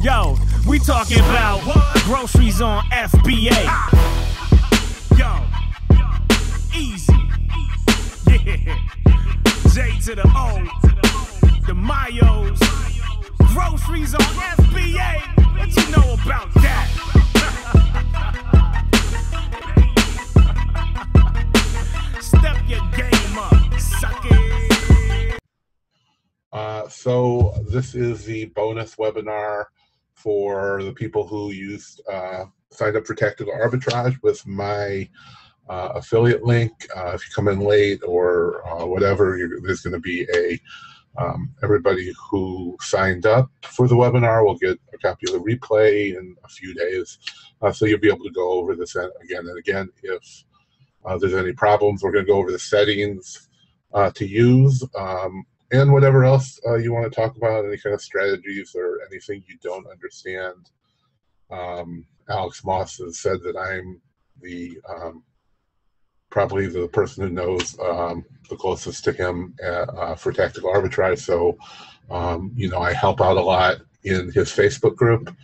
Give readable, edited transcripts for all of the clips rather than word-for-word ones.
Yo, we talking about groceries on FBA. Yo, easy. Yeah. J to the O, the Mayos. Groceries on FBA. What you know about that? Step your game up, suck it. So this is the bonus webinar for the people who signed up for Tactical Arbitrage with my affiliate link. If you come in late or whatever, there's going to be everybody who signed up for the webinar will get a copy of the replay in a few days. So you'll be able to go over this again and again. If there's any problems, we're going to go over the settings to use. And whatever else you want to talk about, any kind of strategies or anything you don't understand. Alex Moss has said that I'm probably the person who knows the closest to him for Tactical Arbitrage. So, I help out a lot in his Facebook group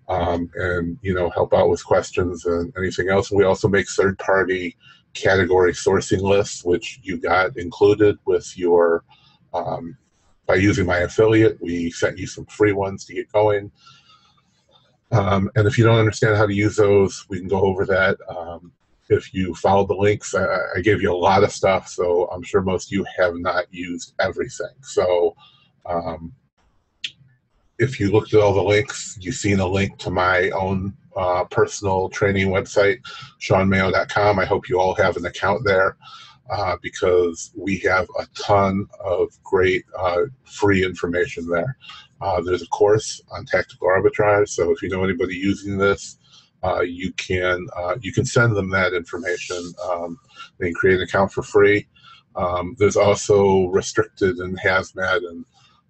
and, help out with questions and anything else. We also make third-party category sourcing lists, which you got included with your by using my affiliate. We sent you some free ones to get going. And if you don't understand how to use those, we can go over that. If you follow the links, I gave you a lot of stuff, so I'm sure most of you have not used everything. So if you looked at all the links, you've seen a link to my own personal training website, SeanMayo.com. I hope you all have an account there. Because we have a ton of great free information there. There's a course on Tactical Arbitrage, so if you know anybody using this, you can send them that information. They can create an account for free. There's also restricted and hazmat and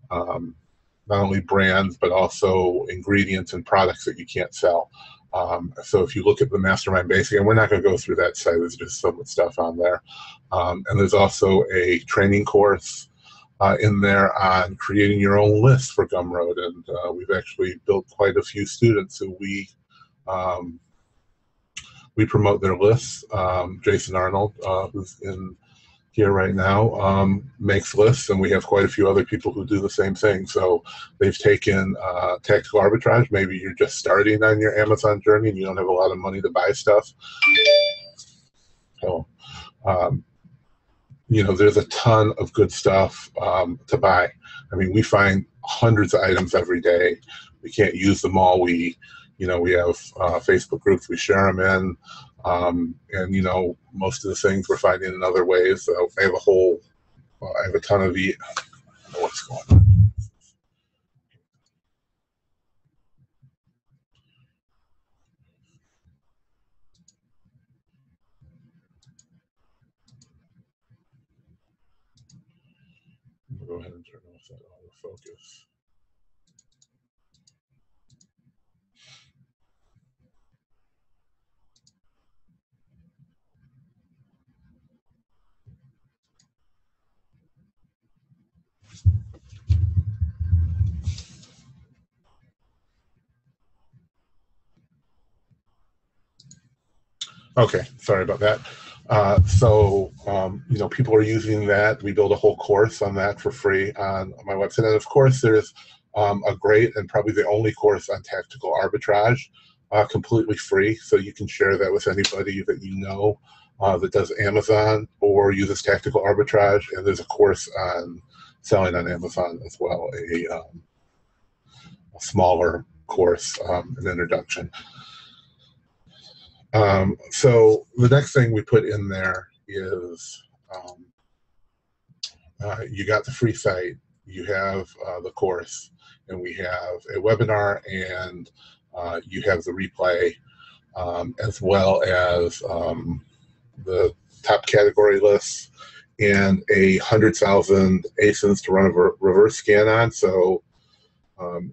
not only brands but also ingredients and products that you can't sell. So if you look at the Mastermind Basic, and we're not going to go through that site, there's just so much stuff on there. And there's also a training course in there on creating your own list for Gumroad. And we've actually built quite a few students who we promote their lists. Jason Arnold, who's in here right now, makes lists, and we have quite a few other people who do the same thing. So they've taken Tactical Arbitrage. Maybe you're just starting on your Amazon journey and you don't have a lot of money to buy stuff. So, there's a ton of good stuff to buy. I mean, we find hundreds of items every day. We can't use them all. We have Facebook groups we share them in. And most of the things we're finding in other ways. So I have a ton of I don't know what's going on. We'll go ahead and turn off that autofocus. Okay, sorry about that. People are using that. We build a whole course on that for free on my website. And of course, there's a great and probably the only course on Tactical Arbitrage, completely free. So you can share that with anybody that you know that does Amazon or uses Tactical Arbitrage. And there's a course on selling on Amazon as well, a smaller course, an introduction. So the next thing we put in there is you got the free site, you have the course, and we have a webinar, and you have the replay, as well as the top category lists and 100,000 ASINs to run a reverse scan on. So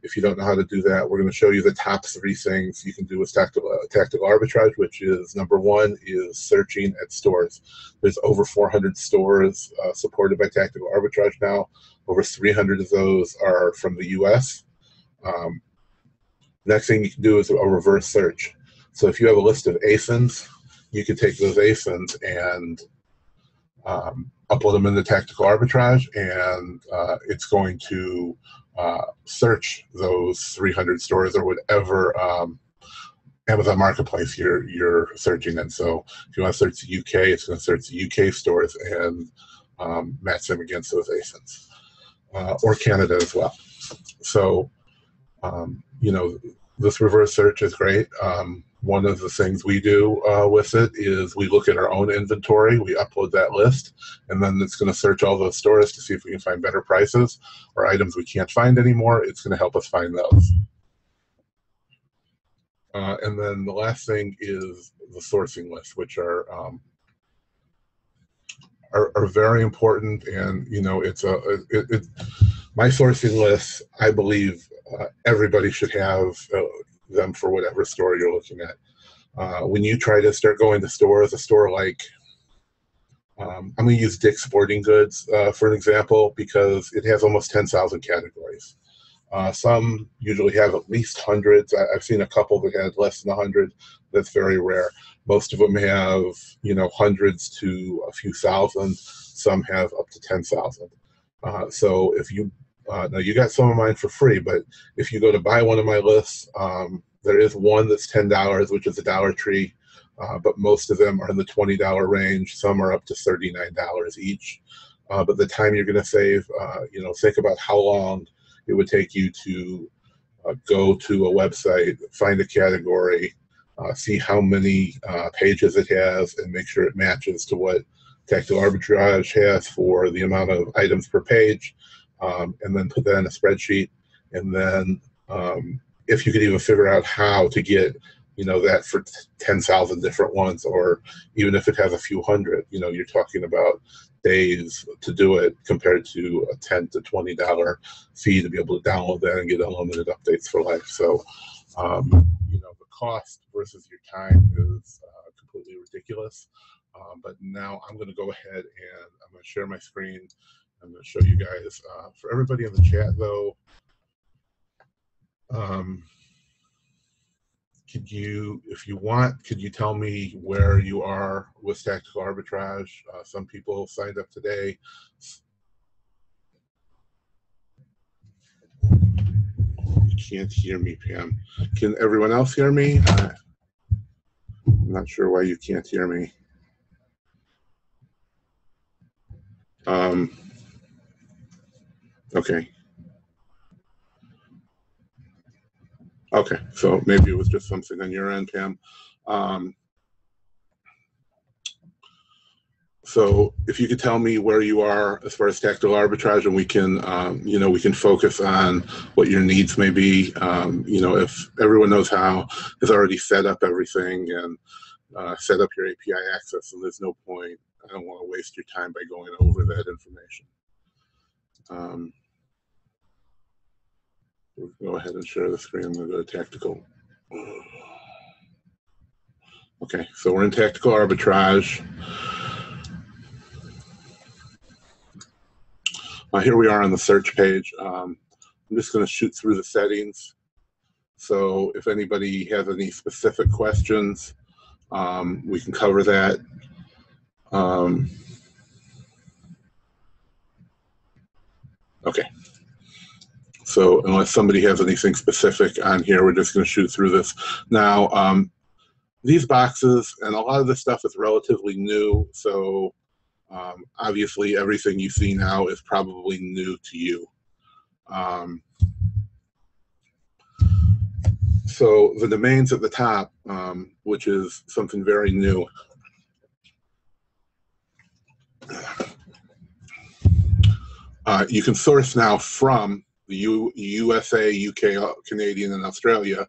if you don't know how to do that, we're going to show you the top 3 things you can do with Tactical Arbitrage, which is number 1 is searching at stores. There's over 400 stores supported by Tactical Arbitrage now. Over 300 of those are from the US. Next thing you can do is a reverse search. So if you have a list of ASINs, you can take those ASINs and upload them into Tactical Arbitrage, and it's going to search those 300 stores or whatever Amazon Marketplace you're searching in. So if you want to search the UK, it's going to search the UK stores and match them against those ASINs, or Canada as well. So, you know, this reverse search is great. One of the things we do with it is we look at our own inventory, we upload that list, and then it's going to search all those stores to see if we can find better prices or items we can't find anymore. It's going to help us find those. And then the last thing is the sourcing lists, which are very important. And you know, my sourcing lists, I believe everybody should have them for whatever store you're looking at. When you try to start going to stores, a store like, I'm going to use Dick's Sporting Goods for an example, because it has almost 10,000 categories. Some usually have at least hundreds. I've seen a couple that had less than 100. That's very rare. Most of them have, you know, hundreds to a few thousand. Some have up to 10,000. So if you, now you got some of mine for free, but if you go to buy one of my lists, there is one that's $10, which is a Dollar Tree, but most of them are in the $20 range. Some are up to $39 each. But the time you're going to save, you know, think about how long it would take you to go to a website, find a category, see how many pages it has, and make sure it matches to what Tactical Arbitrage has for the amount of items per page, and then put that in a spreadsheet. And then if you could even figure out how to get, you know, that for 10,000 different ones, or even if it has a few hundred, you know, you're talking about days to do it compared to a $10 to $20 fee to be able to download that and get unlimited updates for life. So, you know, the cost versus your time is completely ridiculous. But now I'm going to go ahead and I'm going to share my screen. I'm going to show you guys. For everybody in the chat, though, could you, if you want, could you tell me where you are with Tactical Arbitrage? Some people signed up today. You can't hear me, Pam. Can everyone else hear me? I'm not sure why you can't hear me. Okay. Okay, so maybe it was just something on your end, Pam. So if you could tell me where you are as far as Tactical Arbitrage, and we can, you know, we can focus on what your needs may be. You know, if everyone knows how, has already set up everything and set up your API access, and there's no point. I don't want to waste your time by going over that information. We'll go ahead and share the screen. I'm going to go to Tactical. Okay, so we're in Tactical Arbitrage. Here we are on the search page. I'm just going to shoot through the settings. So if anybody has any specific questions, we can cover that. Okay. So unless somebody has anything specific on here, we're just going to shoot through this. Now, these boxes and a lot of this stuff is relatively new. So obviously everything you see now is probably new to you. So the domains at the top, which is something very new. You can source now from the USA, UK, Canadian, and Australia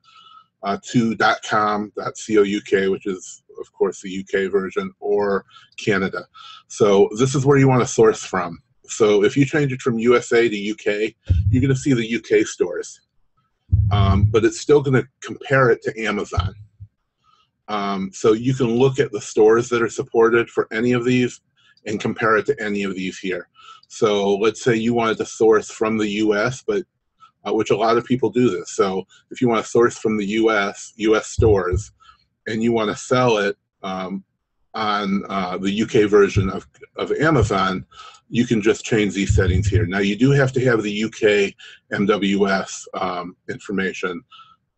to .com, .co.uk, which is, of course, the UK version, or Canada. So this is where you want to source from. So if you change it from USA to UK, you're going to see the UK stores. But it's still going to compare it to Amazon. So you can look at the stores that are supported for any of these and compare it to any of these here. So let's say you wanted to source from the US, but which a lot of people do this. So if you want to source from the US stores, and you want to sell it on the UK version of Amazon, you can just change these settings here. Now, you do have to have the UK MWS information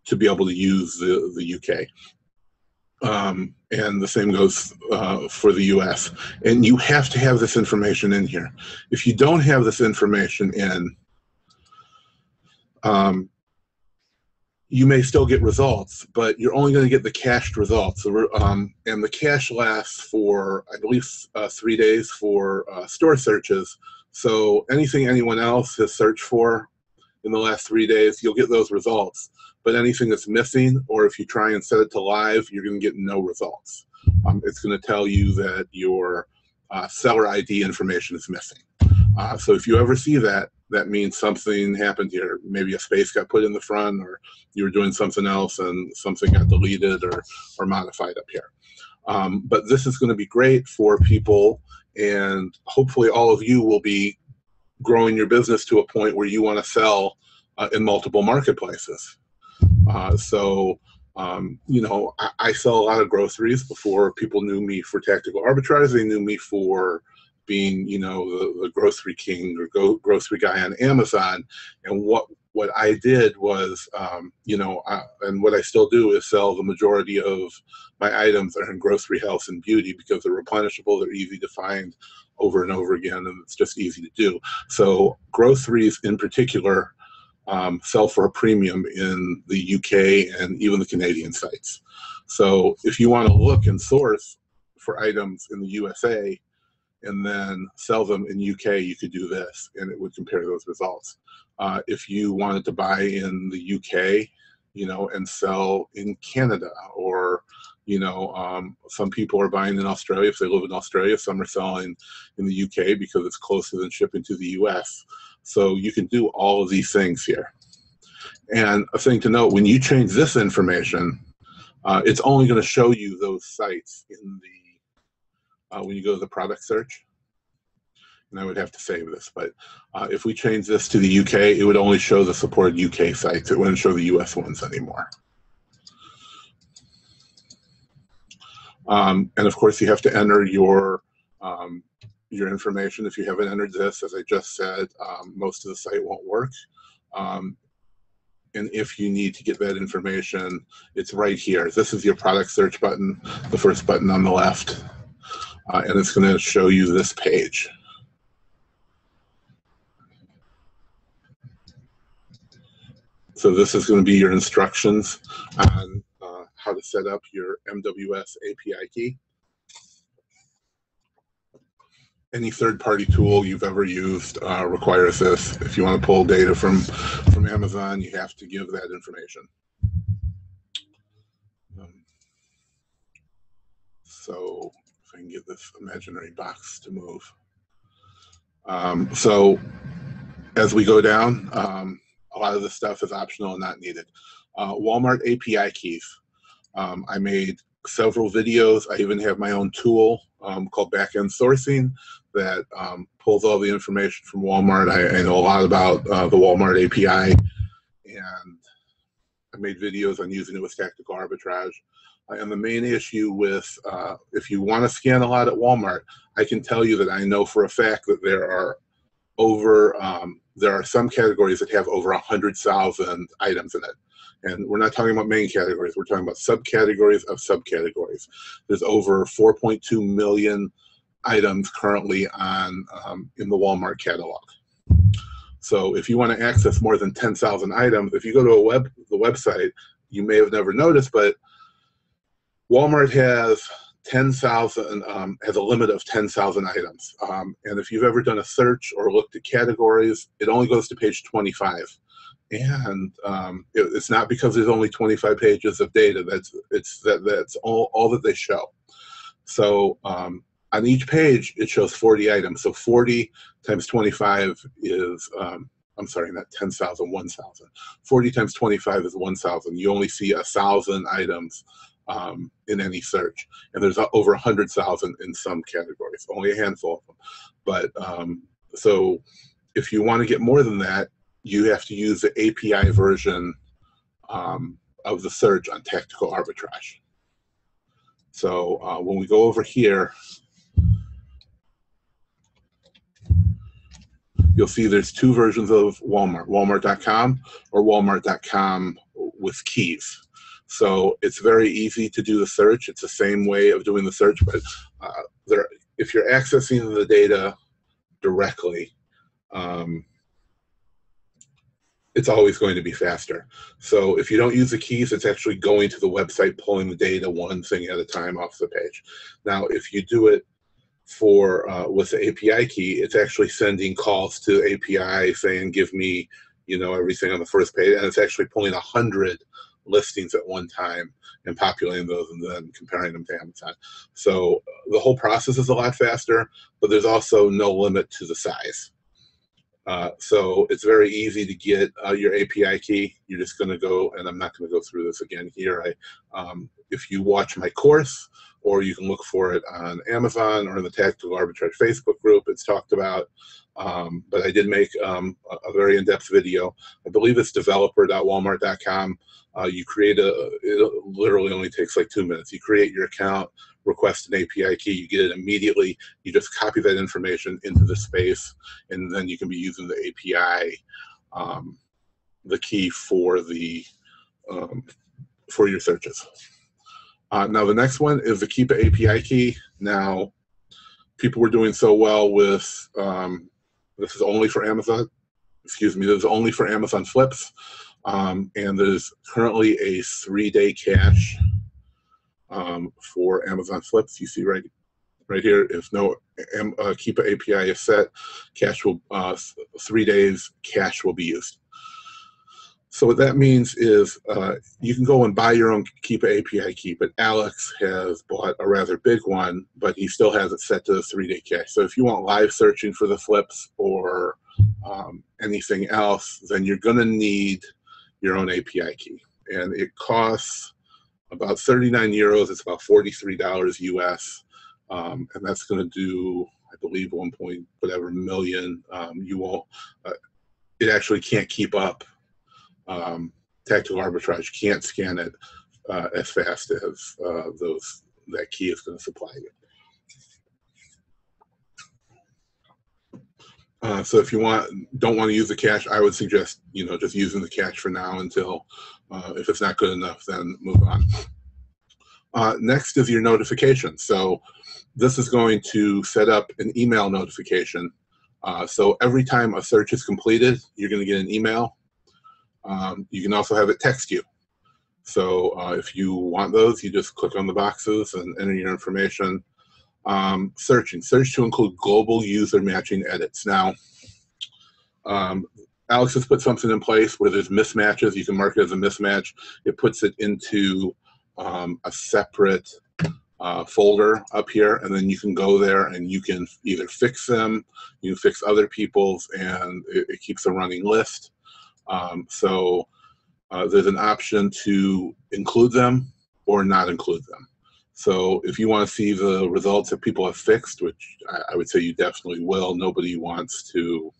to be able to use the UK. And the same goes for the US. And you have to have this information in here. If you don't have this information in, you may still get results, but you're only going to get the cached results. And the cache lasts for, I believe, 3 days for store searches. So anything anyone else has searched for in the last 3 days, you'll get those results. But anything that's missing, or if you try and set it to live, you're going to get no results. It's going to tell you that your seller ID information is missing. So if you ever see that, that means something happened here. Maybe a space got put in the front, or you were doing something else and something got deleted or modified up here. But this is going to be great for people, and hopefully all of you will be growing your business to a point where you want to sell in multiple marketplaces. You know, I sell a lot of groceries. Before people knew me for tactical arbitrage, they knew me for being, you know, the grocery king or grocery guy on Amazon. And what I did was, you know, and what I still do is sell the majority of my items that are in grocery, health, and beauty, because they're replenishable, they're easy to find over and over again, and it's just easy to do. So groceries in particular sell for a premium in the UK and even the Canadian sites. So if you want to look and source for items in the USA and then sell them in UK, you could do this, and it would compare those results. If you wanted to buy in the UK, you know, and sell in Canada, or, you know, some people are buying in Australia if they live in Australia. Some are selling in the UK because it's closer than shipping to the US. So you can do all of these things here. And a thing to note, when you change this information, it's only going to show you those sites in the, when you go to the product search. And I would have to save this, but if we change this to the UK, it would only show the supported UK sites. It wouldn't show the US ones anymore. And of course, you have to enter your information. If you haven't entered this, as I just said, most of the site won't work. And if you need to get that information, it's right here. This is your product search button, the first button on the left, and it's going to show you this page. So this is going to be your instructions on how to set up your MWS API key. Any third-party tool you've ever used requires this. If you want to pull data from Amazon, you have to give that information. So if I can get this imaginary box to move. So as we go down, a lot of this stuff is optional and not needed. Walmart API keys. I made several videos. I even have my own tool called Backend Sourcing that pulls all the information from Walmart. I know a lot about the Walmart API, and I made videos on using it with tactical arbitrage. And the main issue with, if you want to scan a lot at Walmart, I can tell you that I know for a fact that there are some categories that have over 100,000 items in it. And we're not talking about main categories, we're talking about subcategories of subcategories. There's over 4.2 million items currently on in the Walmart catalog. So if you want to access more than 10,000 items, if you go to the website, you may have never noticed, but Walmart has 10,000, has a limit of 10,000 items. And if you've ever done a search or looked at categories, it only goes to page 25. And it's not because there's only 25 pages of data. That's all that they show. So on each page, it shows 40 items. So 40 times 25 is, I'm sorry, not 10,000, 1,000. 40 times 25 is 1,000. You only see 1,000 items in any search. And there's over 100,000 in some categories, only a handful of them. But so if you want to get more than that, you have to use the API version of the search on Tactical Arbitrage. So when we go over here, you'll see there's two versions of Walmart, walmart.com or walmart.com with keys. So it's very easy to do the search. It's the same way of doing the search, but if you're accessing the data directly, it's always going to be faster. So if you don't use the keys, it's actually going to the website, pulling the data one thing at a time off the page. Now, if you do it with the API key, it's actually sending calls to API saying, give me, everything on the first page, and it's actually pulling 100 listings at one time and populating those and then comparing them to Amazon. So the whole process is a lot faster, but there's also no limit to the size. So it's very easy to get your API key. You're just going to go, and I'm not going to go through this again here. If you watch my course, or you can look for it on Amazon or in the Tactical Arbitrage Facebook group, it's talked about. But I did make a very in-depth video. I believe it's developer.walmart.com. You create it literally only takes like 2 minutes. You create your account, request an API key, you get it immediately. You just copy that information into the space, and then you can be using the API, the key for your searches. Now the next one is the Keep API key. Now, people were doing so well with this is only for Amazon. Excuse me, this is only for Amazon Flips, and there's currently a 3-day cache for Amazon Flips. You see right here, if no Keep API is set, cache will 3 days cache will be used. So what that means is you can go and buy your own Keep API key, but Alex has bought a rather big one, but he still has it set to the 3-day cache. So if you want live searching for the flips or anything else, then you're going to need your own API key. And it costs about 39 euros. It's about $43 US. And that's going to do, I believe, 1.whatever million. You won't, it actually can't keep up. Tactical Arbitrage can't scan it as fast as that key is going to supply you. So if you don't want to use the cache, I would suggest just using the cache for now until if it's not good enough, then move on. Next is your notification. So this is going to set up an email notification. So every time a search is completed, you're going to get an email. You can also have it text you. So if you want those, you just click on the boxes and enter your information. Search to include global user matching edits. Now, Alex has put something in place where there's mismatches. You can mark it as a mismatch. It puts it into a separate folder up here, and then you can go there and you can either fix them, you can fix other people's, and it keeps a running list. So there's an option to include them or not include them. So if you want to see the results that people have fixed, which I would say you definitely will, nobody wants to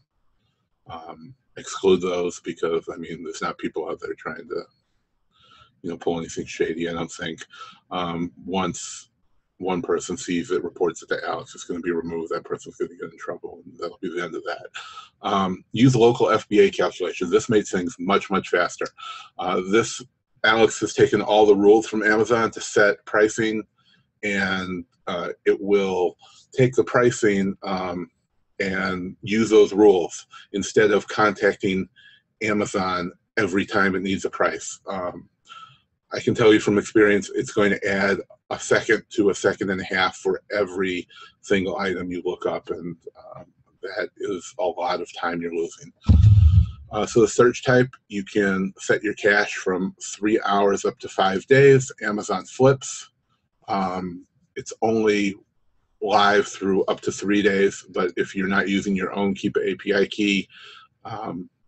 exclude those because, I mean, there's not people out there trying to, pull anything shady. I don't think. Once one person sees it, reports it to Alex, it's going to be removed. That person's going to get in trouble, and that'll be the end of that. Use local FBA calculations. This made things much, much faster. Alex has taken all the rules from Amazon to set pricing, and it will take the pricing and use those rules instead of contacting Amazon every time it needs a price. I can tell you from experience, it's going to add a second to a second and a half for every single item you look up, and that is a lot of time you're losing. So the search type, you can set your cache from 3 hours up to 5 days. Amazon Flips, it's only live through up to 3 days, but if you're not using your own Keep API key,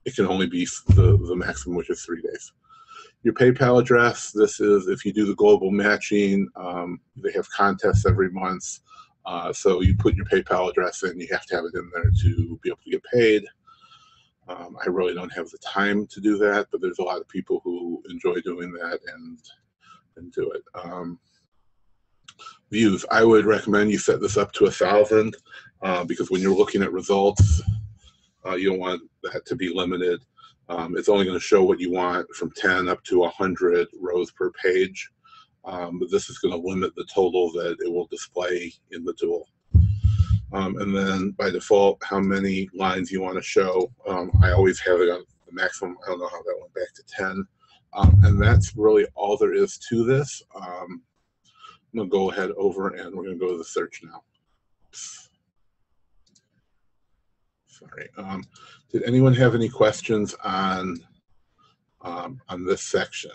it can only be the maximum, which is 3 days. Your PayPal address, this is if you do the global matching, they have contests every month. So you put your PayPal address in, you have to have it in there to be able to get paid. I really don't have the time to do that, but there's a lot of people who enjoy doing that and do it. Views, I would recommend you set this up to 1,000 because when you're looking at results, you don't want that to be limited. It's only going to show what you want from 10 up to 100 rows per page, but this is going to limit the total that it will display in the tool. And then by default, how many lines you want to show. I always have it on the maximum. I don't know how that went back to 10. And that's really all there is to this. I'm going to go ahead over and we're going to go to the search now. Sorry. Did anyone have any questions on this section?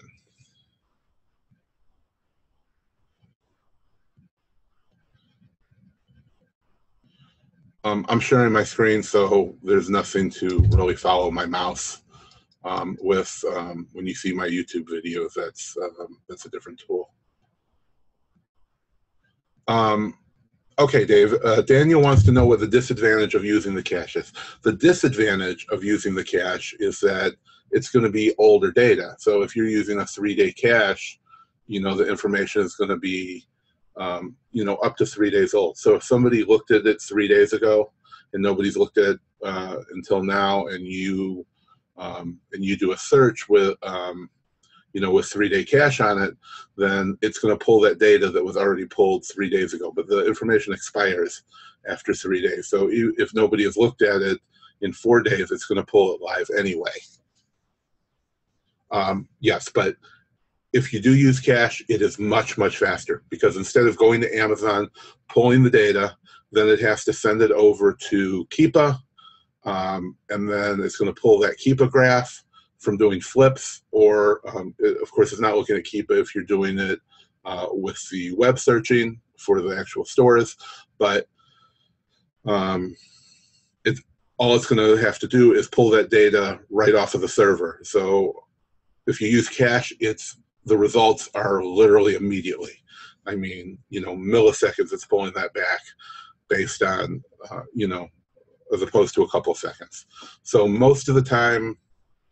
I'm sharing my screen, so there's nothing to really follow my mouse with. When you see my YouTube videos, that's a different tool. Okay, Dave. Daniel wants to know what the disadvantage of using the cache is. The disadvantage of using the cache is that it's going to be older data. So if you're using a 3-day cache, the information is going to be up to 3 days old. So if somebody looked at it 3 days ago and nobody's looked at it until now, and you do a search with with 3-day cache on it, then it's going to pull that data that was already pulled 3 days ago. But the information expires after 3 days. So if nobody has looked at it in 4 days, it's going to pull it live anyway. Yes, but if you do use cache, it is much, much faster, because instead of going to Amazon, pulling the data, then it has to send it over to Keepa, and then it's going to pull that Keepa graph from doing flips, or of course it's not looking at Keepa if you're doing it with the web searching for the actual stores, but all it's going to have to do is pull that data right off of the server. So if you use cache, the results are literally immediately. I mean, milliseconds it's pulling that back based on, as opposed to a couple of seconds. So most of the time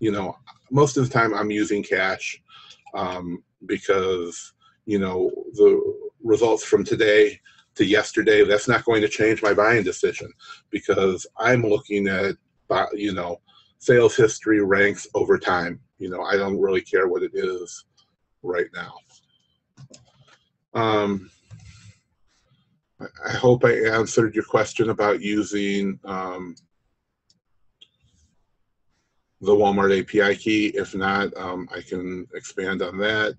I'm using cache because, the results from today to yesterday, that's not going to change my buying decision, because I'm looking at, sales history ranks over time. I don't really care what it is right now. I hope I answered your question about using the Walmart API key. If not, I can expand on that.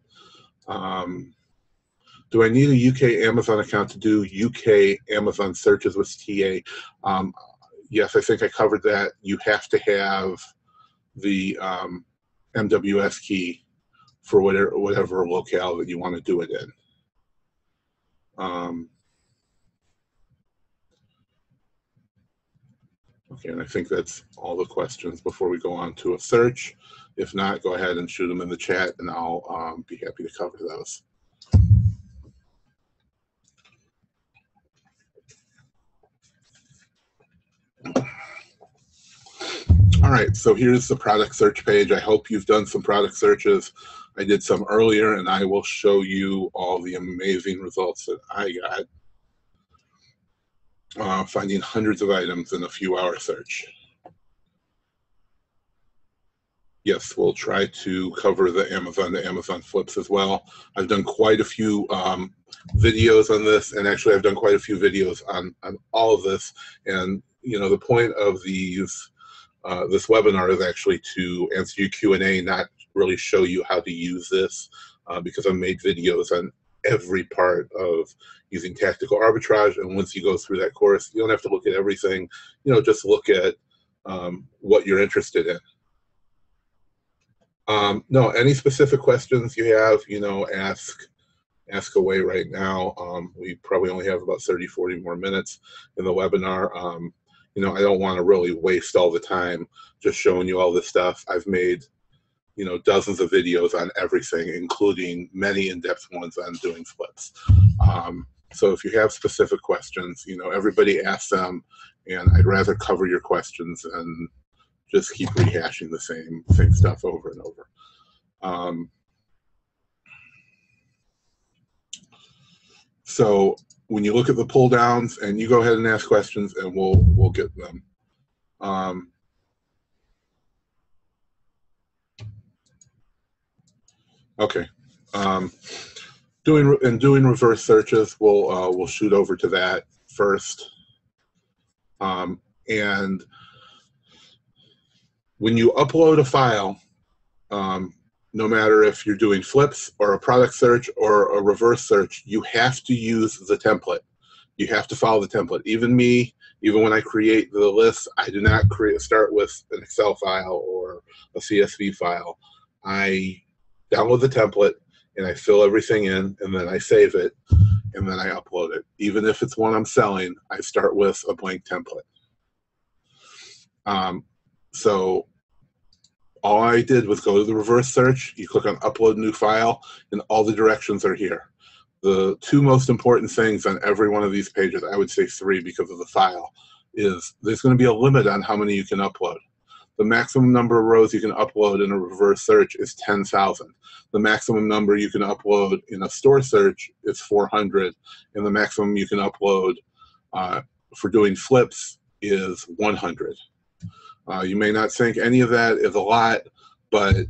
Do I need a UK Amazon account to do UK Amazon searches with TA? Yes, I think I covered that. You have to have the MWS key for whatever locale that you want to do it in. Okay, and I think that's all the questions before we go on to a search. If not, go ahead and shoot them in the chat, and I'll be happy to cover those. All right, so here's the product search page. I hope you've done some product searches. I did some earlier, and I will show you all the amazing results that I got finding hundreds of items in a few-hour search. Yes, we'll try to cover the Amazon flips as well. I've done quite a few videos on this, and actually I've done quite a few videos on all of this. And the point of these this webinar is actually to answer your Q&A, not really show you how to use this, because I've made videos on every part of using tactical arbitrage. And once you go through that course, you don't have to look at everything. Just look at what you're interested in. No, any specific questions you have, ask away right now. We probably only have about 30, 40 more minutes in the webinar. I don't want to really waste all the time just showing you all this stuff. I've made, dozens of videos on everything, including many in-depth ones on doing flips. So if you have specific questions, everybody asks them, and I'd rather cover your questions than just keep rehashing the same stuff over and over. So when you look at the pull downs, and you go ahead and ask questions, and we'll get them. Okay. Doing reverse searches, we'll shoot over to that first. And when you upload a file, no matter if you're doing flips or a product search or a reverse search, you have to use the template. You have to follow the template. Even me, even when I create the list, I do not start with an Excel file or a CSV file. I download the template and I fill everything in, and then I save it, and then I upload it. Even if it's one I'm selling, I start with a blank template. So all I did was go to the reverse search, you click on upload new file, and all the directions are here. The two most important things on every one of these pages, I would say three because of the file, is there's going to be a limit on how many you can upload. The maximum number of rows you can upload in a reverse search is 10,000. The maximum number you can upload in a store search is 400, and the maximum you can upload for doing flips is 100. You may not think any of that is a lot, but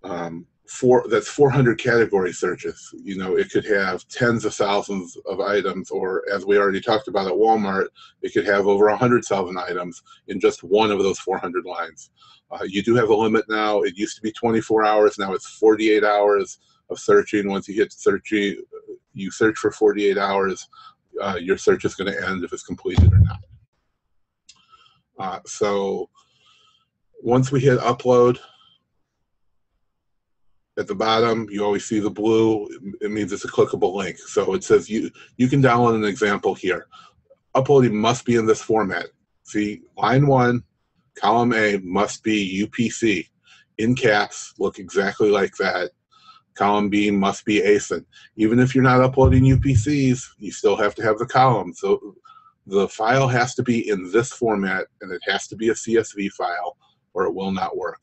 that's 400 category searches. You know, it could have tens of thousands of items, or as we already talked about at Walmart, it could have over 100,000 items in just one of those 400 lines. You do have a limit now. It used to be 24 hours. Now it's 48 hours of searching. Once you hit searching, you search for 48 hours, your search is going to end if it's completed or not. So once we hit upload, at the bottom, you always see the blue. It means it's a clickable link. So it says you can download an example here. Uploading must be in this format. See, line 1, column A must be UPC. In caps, look exactly like that. Column B must be ASIN. Even if you're not uploading UPCs, you still have to have the column. So the file has to be in this format, and it has to be a CSV file, or it will not work.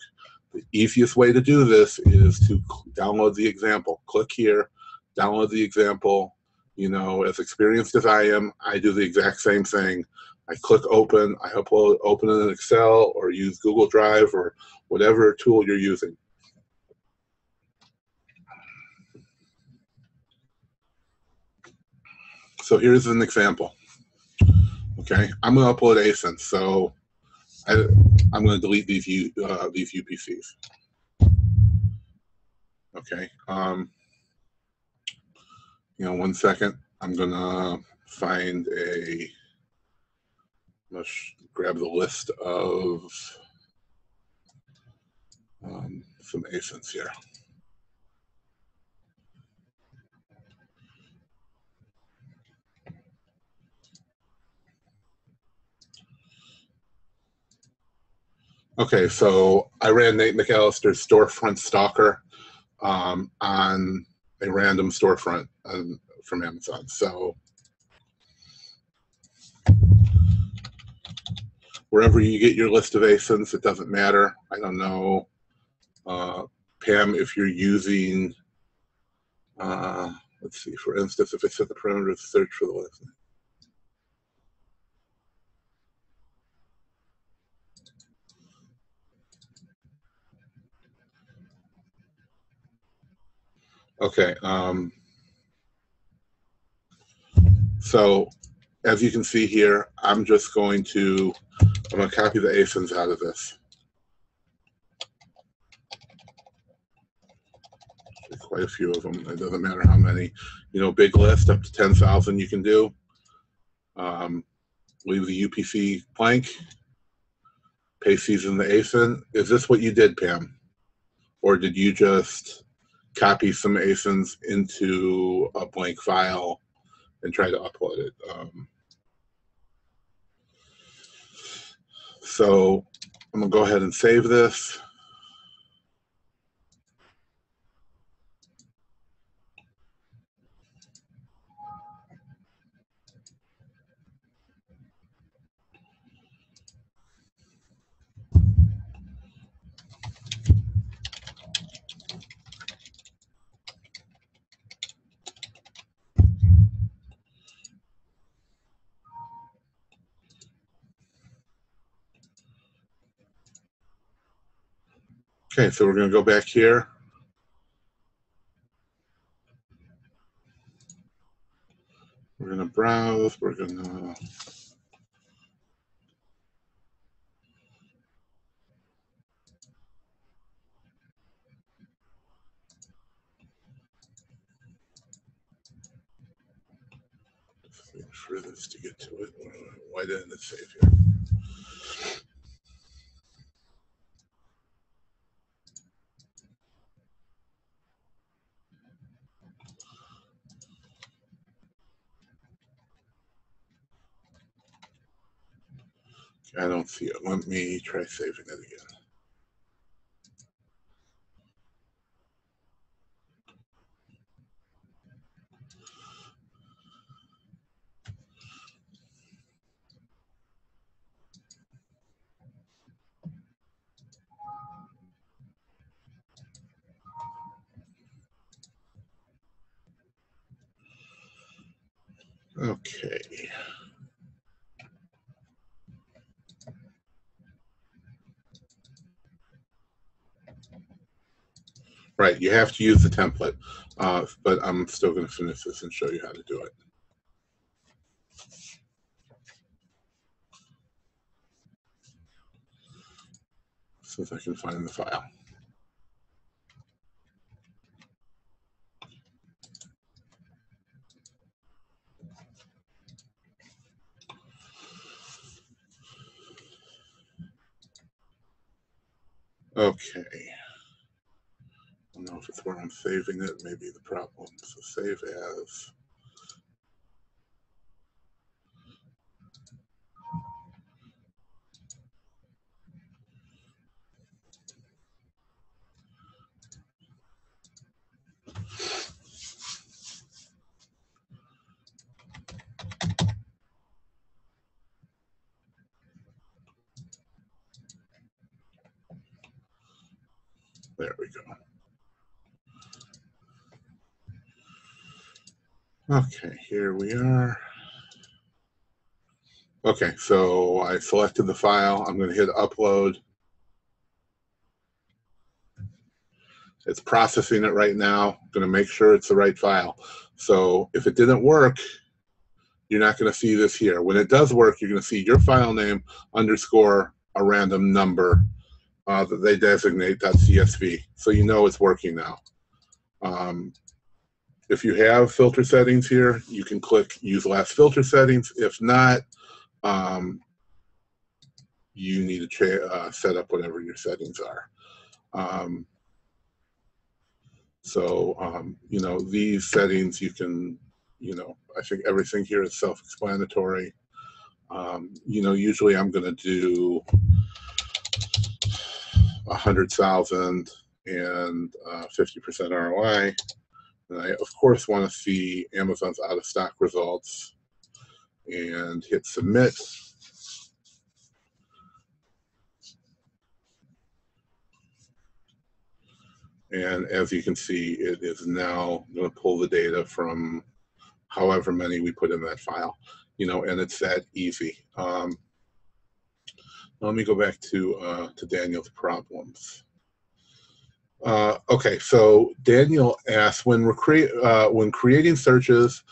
The easiest way to do this is to download the example. Click here, download the example. You know, as experienced as I am, I do the exact same thing. I click open, I open in Excel or use Google Drive or whatever tool you're using. So here's an example. Okay, I'm going to upload ASIN, so I'm going to delete these UPCs. Okay, you know, 1 second. I'm going to find let's grab the list of some ASINs here. Okay, so I ran Nate McAllister's Storefront Stalker on a random storefront from Amazon. So wherever you get your list of ASINs, it doesn't matter. I don't know, Pam, if you're using, let's see, for instance, if I set the parameter to search for the list. Okay, so as you can see here, I'm going to copy the ASINs out of this. There's quite a few of them. It doesn't matter how many. You know, big list, up to 10,000 you can do. Leave the UPC blank. Paste these in the ASIN. Is this what you did, Pam? Or did you just copy some ASINs into a blank file and try to upload it? So I'm going to go ahead and save this. Okay, so we're going to go back here. We're going to browse. We're going to wait for this to get to it. Why didn't it save here? I don't see it. Let me try saving it again. Okay. Right, you have to use the template, but I'm still going to finish this and show you how to do it. See if I can find the file. Okay. I don't know if it's where I'm saving it, maybe the problem. So save as. There we go. Okay, here we are. Okay, so I selected the file. I'm going to hit upload. It's processing it right now. I'm going to make sure it's the right file. So if it didn't work, you're not going to see this here. When it does work, you're going to see your file name underscore a random number that they designate .csv. So you know it's working now. If you have filter settings here, you can click use last filter settings. If not, you need to set up whatever your settings are. You know, these settings you can, you know, I think everything here is self-explanatory. You know, usually I'm going to do 100,000 and 50% ROI. And I, of course, want to see Amazon's out-of-stock results and hit submit. And as you can see, it is now going to pull the data from however many we put in that file, you know, and it's that easy. Let me go back to Daniel's problems. Okay, so Daniel asks, when creating searches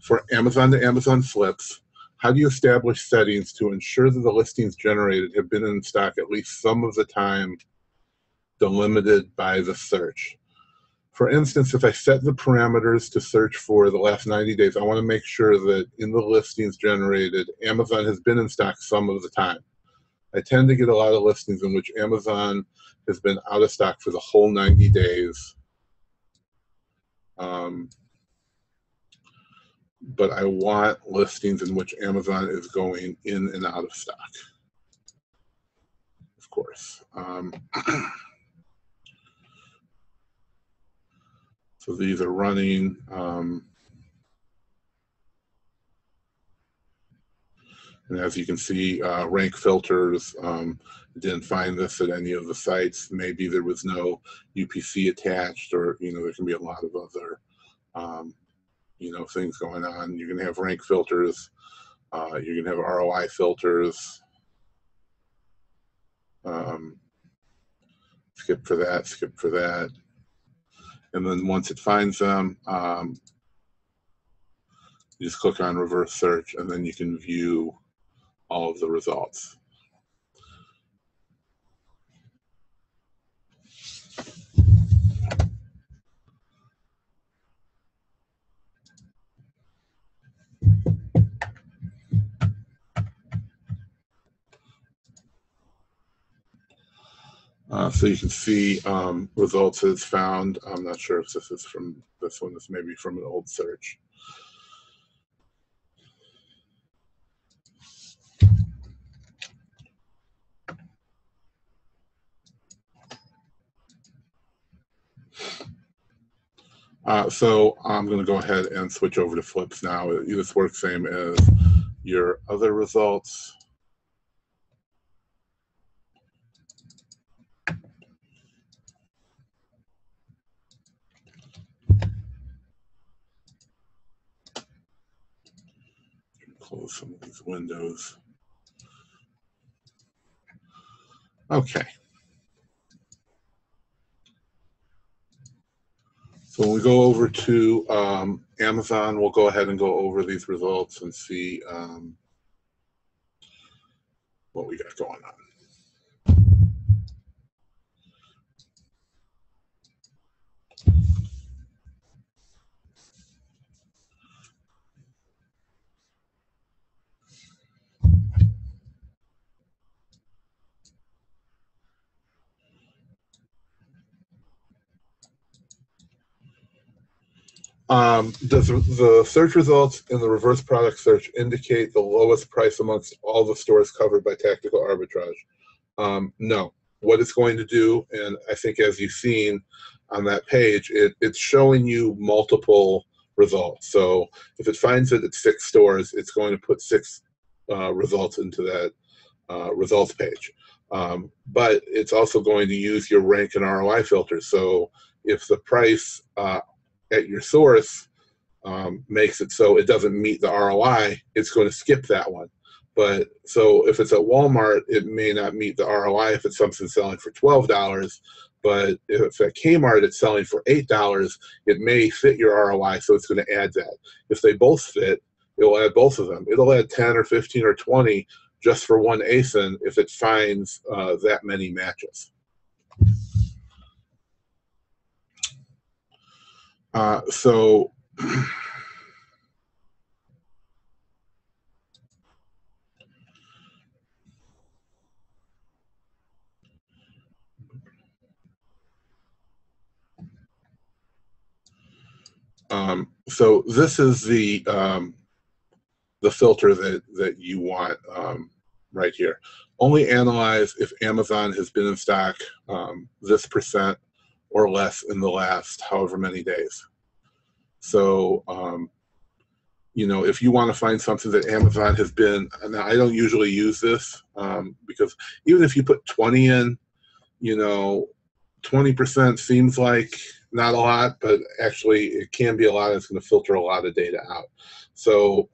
for Amazon to Amazon flips, how do you establish settings to ensure that the listings generated have been in stock at least some of the time delimited by the search? For instance, if I set the parameters to search for the last 90 days, I want to make sure that in the listings generated, Amazon has been in stock some of the time. I tend to get a lot of listings in which Amazon has been out of stock for the whole 90 days. But I want listings in which Amazon is going in and out of stock, of course. So these are running. And as you can see, rank filters, didn't find this at any of the sites. Maybe there was no UPC attached, or, you know, there can be a lot of other, you know, things going on. You're going to have rank filters. You're going to have ROI filters. skip for that, skip for that. And then once it finds them, you just click on reverse search, and then you can view all of the results. So you can see results as found. I'm not sure if this is from this one. This may be from an old search. So I'm going to go ahead and switch over to flips now. This works same as your other results. Close some of these windows. Okay. So when we go over to Amazon, we'll go ahead and go over these results and see what we got going on. Does the search results in the reverse product search indicate the lowest price amongst all the stores covered by tactical arbitrage? No. What it's going to do, and I think as you've seen on that page, it's showing you multiple results. So if it finds it at 6 stores, it's going to put 6 results into that results page. But it's also going to use your rank and ROI filters. So if the price at your source makes it so it doesn't meet the ROI, it's going to skip that one. But so if it's at Walmart, it may not meet the ROI if it's something selling for $12. But if it's at Kmart, it's selling for $8, it may fit your ROI, so it's going to add that. If they both fit, it'll add both of them. It'll add 10 or 15 or 20 just for one ASIN if it finds that many matches. So so this is the filter that you want right here. Only analyze if Amazon has been in stock this percent or less in the last however many days. So, you know, if you want to find something that Amazon has been, now I don't usually use this because even if you put 20 in, you know, 20% seems like not a lot, but actually it can be a lot. It's going to filter a lot of data out. So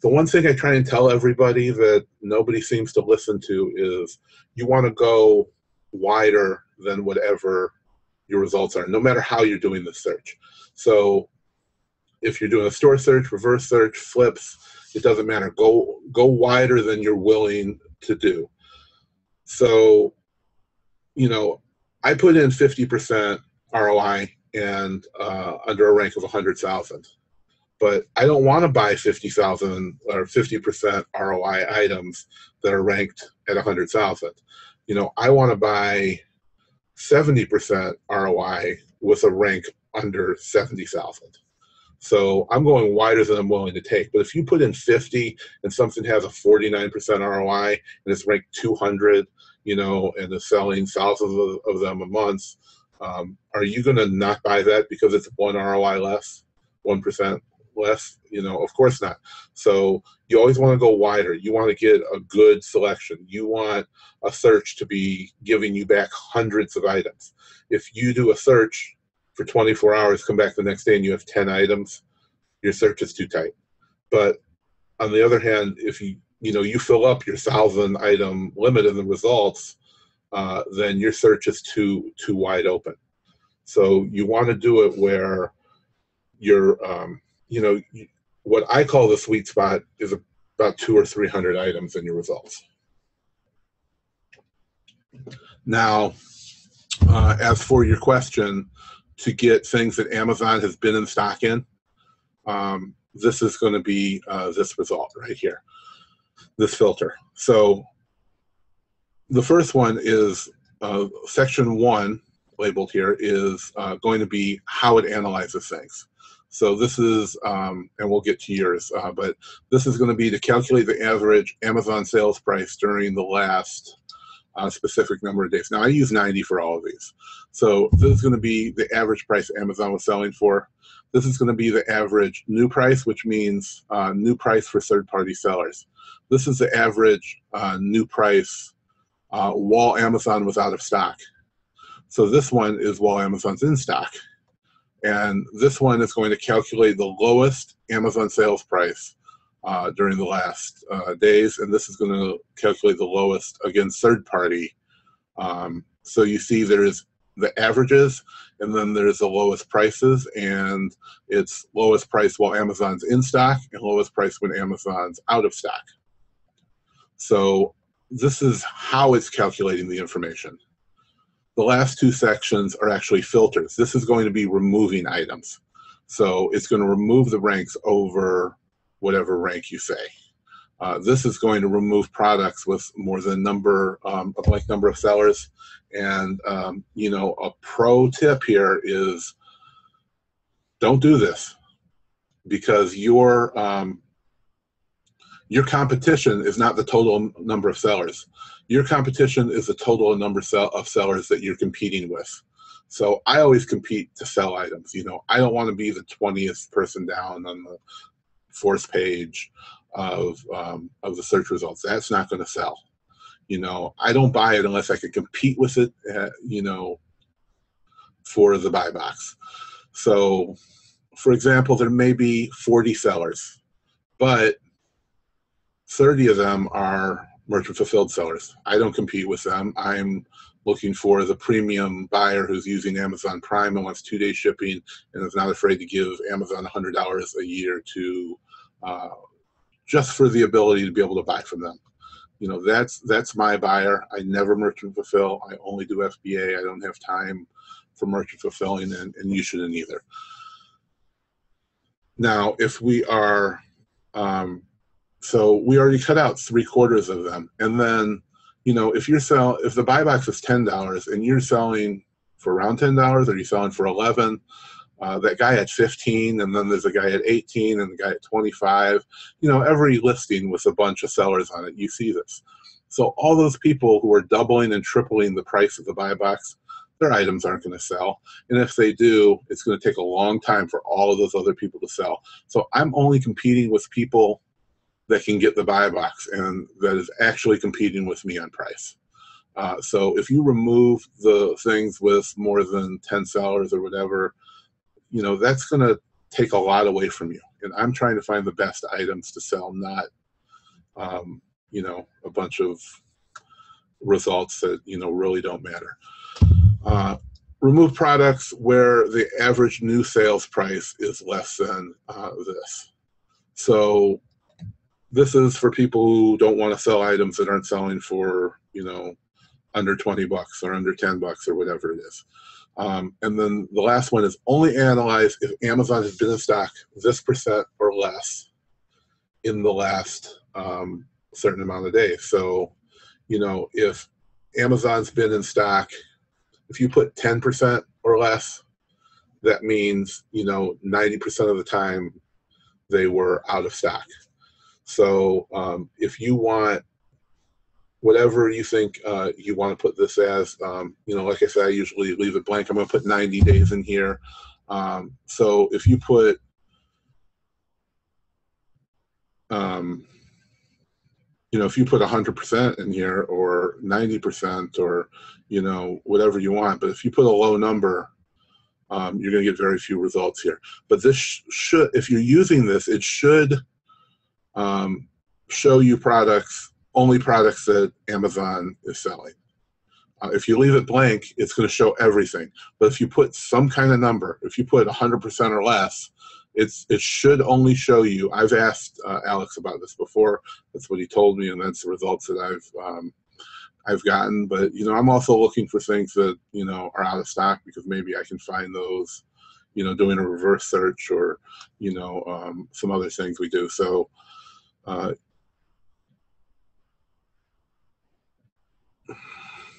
the one thing I try and tell everybody that nobody seems to listen to is you want to go wider than whatever your results are, no matter how you're doing the search. So if you're doing a store search, reverse search, flips, it doesn't matter. Go wider than you're willing to do. So, you know, I put in 50% ROI and under a rank of 100,000. But I don't want to buy 50,000 or 50% ROI items that are ranked at 100,000. You know, I want to buy 70% ROI with a rank under 70,000. So I'm going wider than I'm willing to take. But if you put in 50 and something has a 49% ROI and it's ranked 200, you know, and is selling thousands of them a month, are you going to not buy that because it's 1 ROI less, 1% less? You know, of course not. So you always want to go wider. You want to get a good selection. You want a search to be giving you back hundreds of items. If you do a search for 24 hours, come back the next day and you have 10 items, your search is too tight. But on the other hand, if you fill up your 1,000 item limit in the results, then your search is too wide open. So you want to do it where you're, what I call the sweet spot is about 200 or 300 items in your results. Now, as for your question, to get things that Amazon has been in stock in, this is going to be this result right here, this filter. So the first one is section 1, labeled here, is going to be how it analyzes things. So this is, and we'll get to yours, but this is going to be to calculate the average Amazon sales price during the last specific number of days. Now I use 90 for all of these. So this is going to be the average price Amazon was selling for. This is going to be the average new price, which means new price for third-party sellers. This is the average new price while Amazon was out of stock. So this one is while Amazon's in stock. And this one is going to calculate the lowest Amazon sales price during the last days. And this is going to calculate the lowest against third party. So you see there's the averages, and then there's the lowest prices, and it's lowest price while Amazon's in stock and lowest price when Amazon's out of stock. So this is how it's calculating the information. The last two sections are actually filters. This is going to be removing items. So it's going to remove the ranks over whatever rank you say. This is going to remove products with more than a blank number of sellers. And a pro tip here is don't do this, because your competition is not the total number of sellers. Your competition is the total number of sellers that you're competing with. So I always compete to sell items. I don't want to be the 20th person down on the 4th page of the search results. That's not going to sell. I don't buy it unless I can compete with it, for the buy box. So, for example, there may be 40 sellers, but 30 of them are merchant fulfilled sellers. I don't compete with them. I'm looking for the premium buyer who's using Amazon Prime and wants 2-day shipping and is not afraid to give Amazon $100 a year to just for the ability to be able to buy from them. That's my buyer. I never merchant fulfill. I only do FBA. I don't have time for merchant fulfilling, and you shouldn't either. Now, if we are, so we already cut out 3/4 of them, and then, if the buy box is $10 and you're selling for around $10, or you're selling for 11, that guy at 15, and then there's a guy at 18 and the guy at 25, every listing with a bunch of sellers on it, you see this. So all those people who are doubling and tripling the price of the buy box, their items aren't going to sell. And if they do, it's going to take a long time for all of those other people to sell. So I'm only competing with people that can get the buy box and that is actually competing with me on price. So if you remove the things with more than 10 sellers or whatever, that's going to take a lot away from you. And I'm trying to find the best items to sell, not, a bunch of results that, really don't matter. Remove products where the average new sales price is less than this. So this is for people who don't want to sell items that aren't selling for, under $20 or under $10 or whatever it is. And then the last one is only analyze if Amazon has been in stock this % or less in the last certain amount of days. So, if Amazon's been in stock, if you put 10% or less, that means, 90% of the time they were out of stock. So if you want whatever you think you want to put this as, like I said, I usually leave it blank. I'm going to put 90 days in here. So if you put, if you put 100% in here or 90% or, whatever you want, but if you put a low number, you're going to get very few results here. But this should, if you're using this, it should show you only products that Amazon is selling. If you leave it blank, it's going to show everything. But if you put some kind of number, if you put 100% or less, it should only show you. I've asked Alex about this before. That's what he told me, and that's the results that I've gotten. But I'm also looking for things that are out of stock, because maybe I can find those, doing a reverse search, or some other things we do. So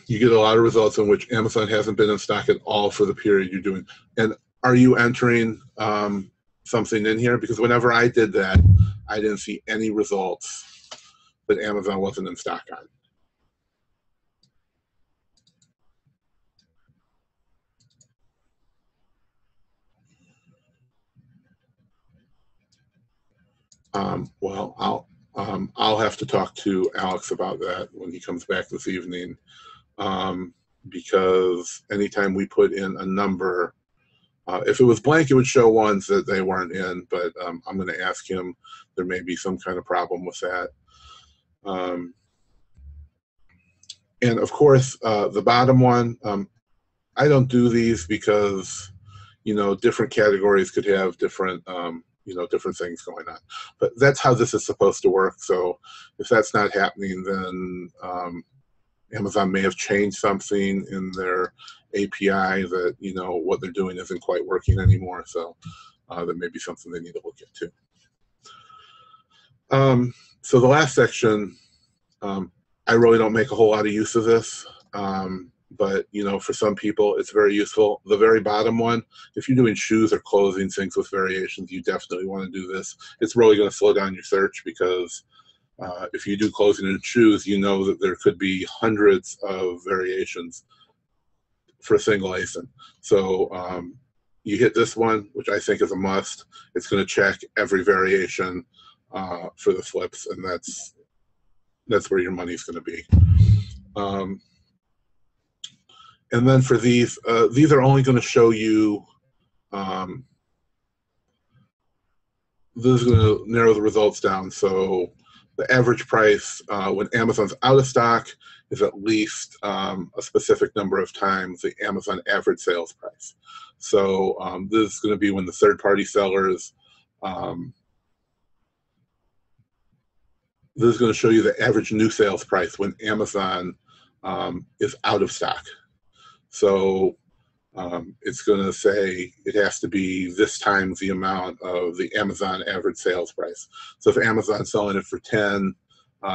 you get a lot of results in which Amazon hasn't been in stock at all for the period you're doing. And are you entering something in here? Because whenever I did that, I didn't see any results that Amazon wasn't in stock on. Well, I'll have to talk to Alex about that when he comes back this evening, because anytime we put in a number, if it was blank, it would show ones that they weren't in, but I'm going to ask him. There may be some kind of problem with that. And of course, the bottom one, I don't do these because, different categories could have different, different things going on. But that's how this is supposed to work. So if that's not happening, then Amazon may have changed something in their API that, what they're doing isn't quite working anymore. So that may be something they need to look into. So the last section, I really don't make a whole lot of use of this. But for some people it's very useful. The very bottom one, if you're doing shoes or clothing, things with variations, you definitely want to do this. It's really going to slow down your search, because if you do clothing and shoes, that there could be hundreds of variations for a single ASIN. So you hit this one, which I think is a must. It's going to check every variation for the flips, and that's where your money's going to be. And then for these are only going to show you, this is going to narrow the results down. So the average price when Amazon's out of stock is at least a specific number of times the Amazon average sales price. So this is going to be when the third-party sellers, this is going to show you the average new sales price when Amazon is out of stock. So it's going to say it has to be this times the amount of the Amazon average sales price. So if Amazon's selling it for 10,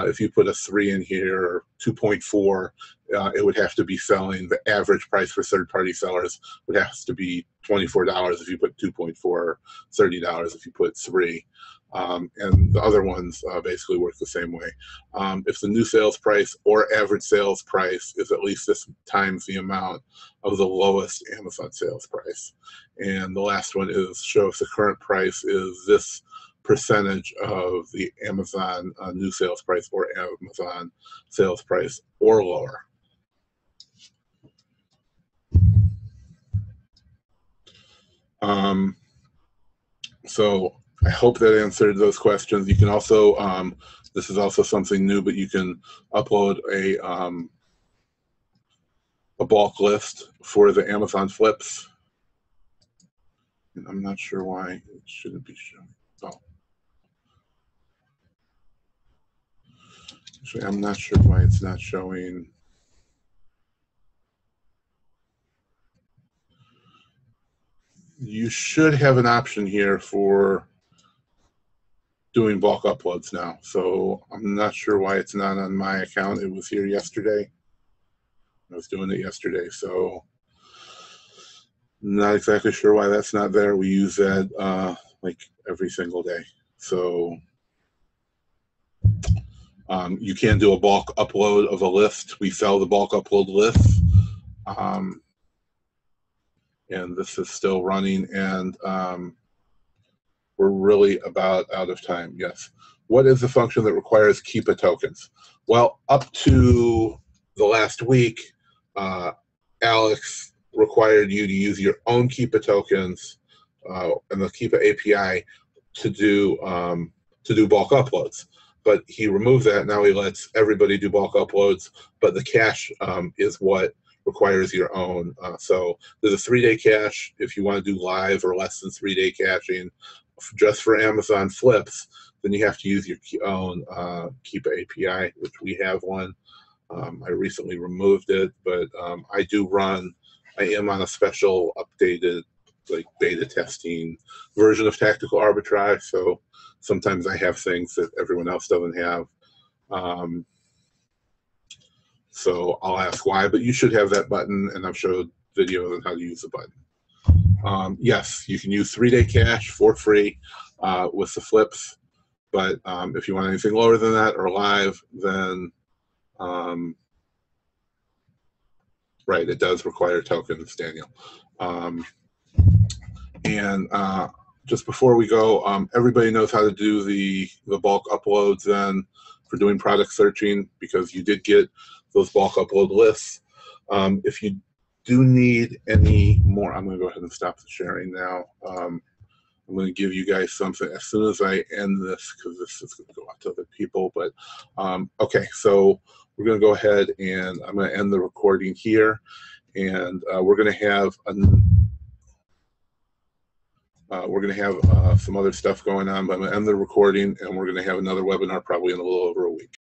if you put a 3 in here, or 2.4, it would have to be selling, the average price for third-party sellers would have to be $24 if you put 2.4, or $30 if you put 3. And the other ones basically work the same way. If the new sales price or average sales price is at least this times the amount of the lowest Amazon sales price. And the last one is show if the current price is this percentage of the Amazon new sales price or Amazon sales price or lower. So I hope that answered those questions. You can also, this is also something new, but you can upload a bulk list for the Amazon flips. And I'm not sure why it shouldn't be showing. Oh. Actually, I'm not sure why it's not showing. You should have an option here for doing bulk uploads now. So I'm not sure why it's not on my account. It was here yesterday. I was doing it yesterday, so not exactly sure why that's not there. We use that like every single day. So you can do a bulk upload of a list. We sell the bulk upload lists. And this is still running, and we're really about out of time. Yes. What is the function that requires Keepa tokens? Well, up to the last week, Alex required you to use your own Keepa tokens and the Keepa API to do bulk uploads. but he removed that. Now he lets everybody do bulk uploads, but the cache is what requires your own. So there's a 3-day cache if you want to do live or less than 3-day caching. Just for Amazon flips, then you have to use your own Keep API, which we have one. I recently removed it, but I am on a special updated like beta testing version of Tactical Arbitrage, so sometimes I have things that everyone else doesn't have. So I'll ask why, but you should have that button, and I've showed videos on how to use the button. Yes, you can use 3-day cache for free with the flips, but if you want anything lower than that or live, then right, it does require tokens, Daniel. And just before we go, everybody knows how to do the bulk uploads then for doing product searching, because you did get those bulk upload lists. If you do need any more, I'm going to go ahead and stop the sharing now. I'm going to give you guys something as soon as I end this, because this is going to go out to other people. But okay, so we're going to go ahead and I'm going to end the recording here, and we're going to have some other stuff going on, but I'm going to end the recording, and we're going to have another webinar probably in a little over a week.